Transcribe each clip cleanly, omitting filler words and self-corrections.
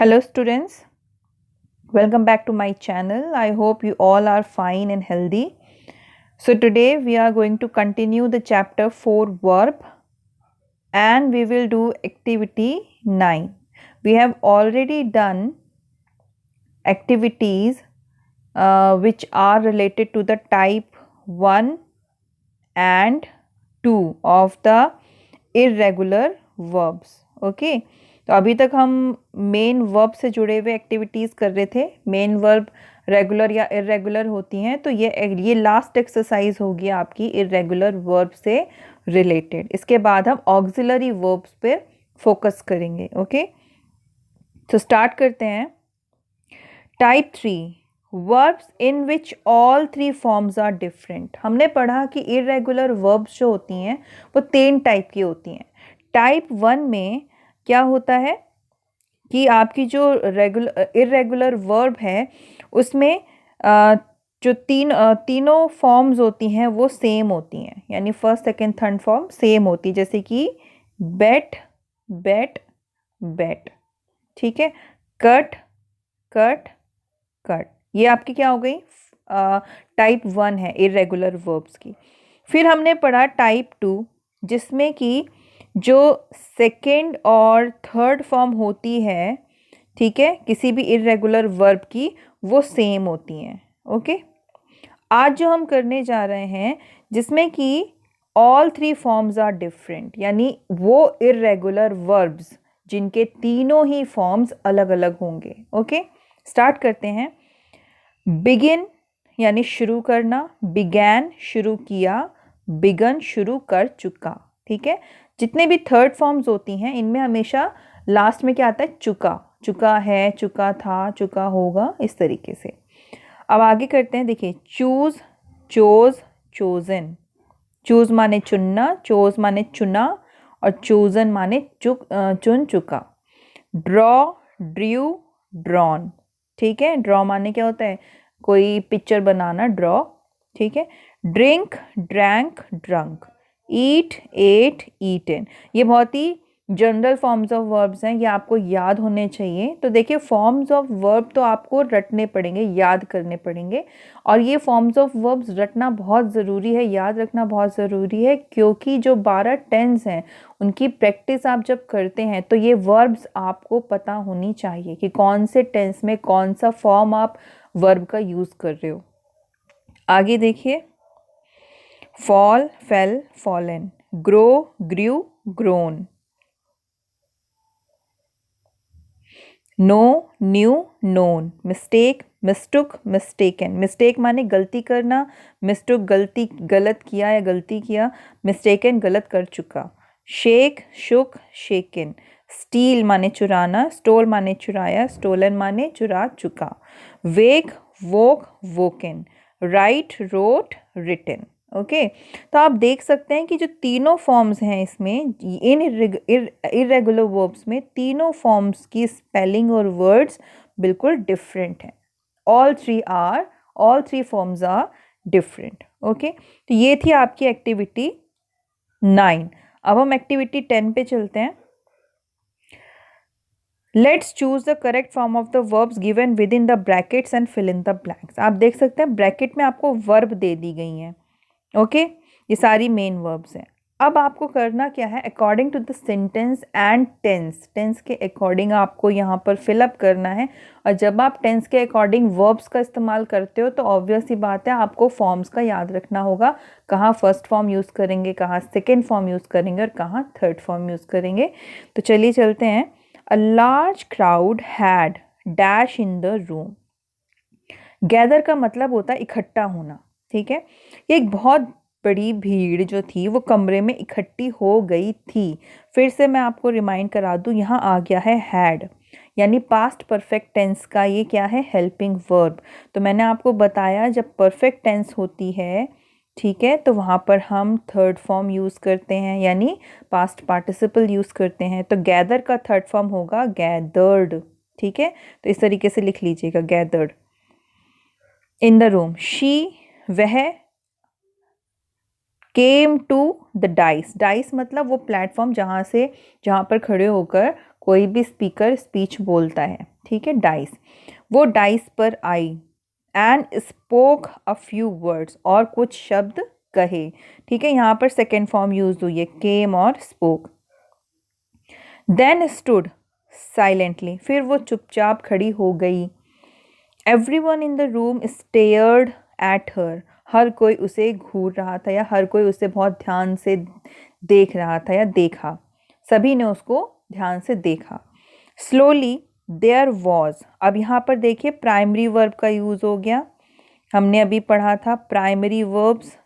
Hello students, welcome back to my channel. I hope you all are fine and healthy. So today we are going to continue the chapter 4 verb and we will do activity 9. We have already done activities which are related to the type 1 and 2 of the irregular verbs. Okay, तो अभी तक हम main verb से जुड़े हुए activities कर रहे थे. मेन वर्ब रेगुलर या इरेगुलर होती हैं, तो ये लास्ट एक्सरसाइज होगी आपकी इरेगुलर वर्ब से रिलेटेड. इसके बाद हम ऑक्सिलरी वर्ब्स पे फोकस करेंगे. ओके, तो स्टार्ट करते हैं. Type 3 verbs in which all 3 forms are different. हमने पढ़ा कि इरेगुलर वर्ब्स जो होती हैं वो 3 टाइप की होती हैं. टाइप 1 में क्या होता है कि आपकी जो इरेगुलर वर्ब है उसमें जो तीनों फॉर्म्स होती हैं वो सेम होती हैं, यानी first second third form same होती है. जैसे कि बेट, बेट, बेट. ठीक है. Cut, cut, cut. ये आपकी क्या हो गई? टाइप 1 है इरेगुलर वर्ब्स की. फिर हमने पढ़ा टाइप 2 जिसमें कि जो सेकेंड और थर्ड फॉर्म होती है, ठीक है, किसी भी इरेगुलर वर्ब की, वो सेम होती हैं. ओके, आज जो हम करने जा रहे हैं जिसमें कि ऑल 3 फॉर्म्स आर डिफरेंट, यानी वो इरेगुलर वर्ब्स जिनके तीनों ही फॉर्म्स अलग अलग होंगे. ओके, स्टार्ट करते हैं. बिगिन यानी शुरू करना, बिगैन शुरू किया, बिगन शुरू कर चुका. ठीक है. जितने भी थर्ड फॉर्म्स होती हैं इनमें हमेशा लास्ट में क्या आता है? चुका. चुका है, चुका था, चुका होगा, इस तरीके से. अब आगे करते हैं. देखिए, चूज, चोज, चोजन. चूज माने चुनना, चोज माने चुना और चोजन माने चुन चुका. Draw, Drew, drawn. ठीक है. ड्रॉ माने क्या होता है? कोई पिक्चर बनाना, ड्रॉ. ठीक है. Drink, drank, drunk. Eat, ate, eaten. ये बहुत ही जनरल फॉर्म्स ऑफ वर्ब्स हैं, ये आपको याद होने चाहिए. तो देखिए, फॉर्म्स ऑफ वर्ब तो आपको रटने पड़ेंगे, याद करने पड़ेंगे. और ये फॉर्म्स ऑफ वर्ब्स रटना बहुत ज़रूरी है, याद रखना बहुत ज़रूरी है, क्योंकि जो 12 टेंस हैं उनकी प्रैक्टिस आप जब करते हैं तो ये वर्ब्स आपको पता होनी चाहिए कि कौन से टेंस में कौन सा फॉर्म आप वर्ब का यूज़ कर रहे हो. आगे देखिए. Fall, fell, fallen. Grow, grew, grown. Know, knew, known. Mistake, mistook, mistaken. Mistake माने गलती करना, मिस्टुक गलत किया या गलती किया, मिस्टेकन गलत कर चुका. शेक, शुक, शेकन. स्टील माने चुराना, स्टोल माने चुराया, स्टोलन माने चुरा चुका. Wake, woke, woken. Write, wrote, written. Okay, तो आप देख सकते हैं कि जो तीनों फॉर्म्स हैं इसमें, इन इरेगुलर वर्ब्स में तीनों फॉर्म्स की स्पेलिंग और वर्ड्स बिल्कुल डिफरेंट हैं. All three forms are different. Okay, तो ये थी आपकी एक्टिविटी 9. अब हम एक्टिविटी 10 पे चलते हैं. Let's choose the correct form of the verbs given with in the brackets and fill in the blanks. आप देख सकते हैं ब्रैकेट में आपको वर्ब दे दी गई हैं. ओके, ये सारी मेन वर्ब्स हैं. अब आपको करना क्या है? According to the sentence and tense, tense के अकॉर्डिंग आपको यहाँ पर फिलअप करना है. और जब आप टेंस के अकॉर्डिंग वर्ब्स का इस्तेमाल करते हो तो ऑब्वियस सी बात है आपको फॉर्म्स का याद रखना होगा. कहाँ फर्स्ट फॉर्म यूज़ करेंगे, कहाँ सेकेंड फॉर्म यूज़ करेंगे और कहाँ थर्ड फॉर्म यूज़ करेंगे. तो चलिए चलते हैं. A large crowd had dash in the room. Gather का मतलब होता है इकट्ठा होना. ठीक है. ये एक बहुत बड़ी भीड़ जो थी वो कमरे में इकट्ठी हो गई थी. फिर से मैं आपको रिमाइंड करा दूं, यहाँ आ गया है हैड, यानी पास्ट परफेक्ट टेंस का ये क्या है? Helping verb. तो मैंने आपको बताया जब परफेक्ट टेंस होती है, ठीक है, तो वहाँ पर हम थर्ड फॉर्म यूज़ करते हैं, यानी पास्ट पार्टिसिपल यूज़ करते हैं. तो गैदर का थर्ड फॉर्म होगा गैदर्ड. ठीक है, तो इस तरीके से लिख लीजिएगा, gathered. In the room, she, वह, came to the dais. Dais मतलब वो प्लेटफॉर्म जहाँ पर खड़े होकर कोई भी स्पीकर स्पीच बोलता है, ठीक है, डाइस, वो डाइस पर आई and spoke a few words, और कुछ शब्द कहे, ठीक है, यहाँ पर सेकेंड फॉर्म यूज हुई है, केम और स्पोक। देन स्टूड साइलेंटली, फिर वो चुपचाप खड़ी हो गई। Everyone in the room stared at her कोई उसे घूर रहा था, या हर कोई उसे बहुत ध्यान से देख रहा था, या देखा, सभी ने उसको ध्यान से देखा। स्लोली देयर वॉज, अब यहाँ पर देखिए प्राइमरी वर्ब का यूज़ हो गया, हमने अभी पढ़ा था प्राइमरी वर्ब्स,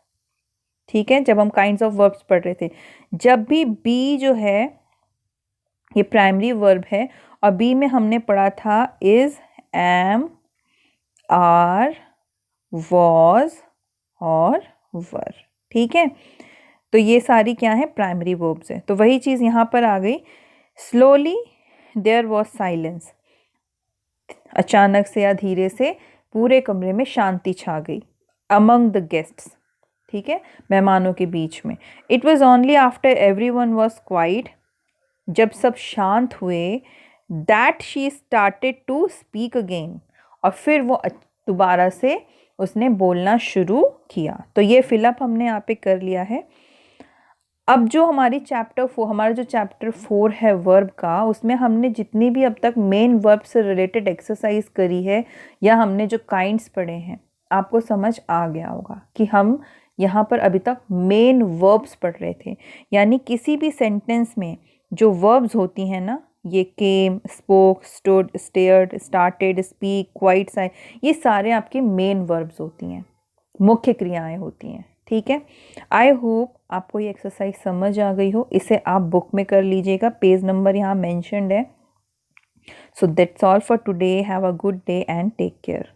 ठीक है, जब हम काइंड्स ऑफ वर्ब्स पढ़ रहे थे। जब भी बी जो है ये प्राइमरी वर्ब है, और बी में हमने पढ़ा था इज, एम, आर, वॉज और वर, ठीक है, तो ये सारी क्या है, प्राइमरी वर्ब्स है। तो वही चीज़ यहाँ पर आ गई। स्लोली देयर वॉज साइलेंस, अचानक से या धीरे से पूरे कमरे में शांति छा गई। अमंग द गेस्ट्स, ठीक है, मेहमानों के बीच में। It was only after every one was quiet, जब सब शांत हुए, that she started to speak again, और फिर वो दोबारा से उसने बोलना शुरू किया। तो ये फिलअप हमने यहाँ पे कर लिया है। अब जो हमारी हमारा जो चैप्टर 4 है वर्ब का, उसमें हमने जितनी भी अब तक मेन वर्ब से रिलेटेड एक्सरसाइज करी है, या हमने जो काइंड्स पढ़े हैं, आपको समझ आ गया होगा कि हम यहाँ पर अभी तक मेन वर्ब्स पढ़ रहे थे। यानी किसी भी सेंटेंस में जो वर्ब्स होती हैं ना, ये came, spoke, stood, stared, started, speak, quite, sign, ये सारे आपके मेन वर्ब्स होती हैं, मुख्य क्रियाएं होती हैं, ठीक है। आई होप आपको ये एक्सरसाइज समझ आ गई हो। इसे आप बुक में कर लीजिएगा, पेज नंबर यहाँ मेंशन्ड है। So that's all for today. Have a good day and take care.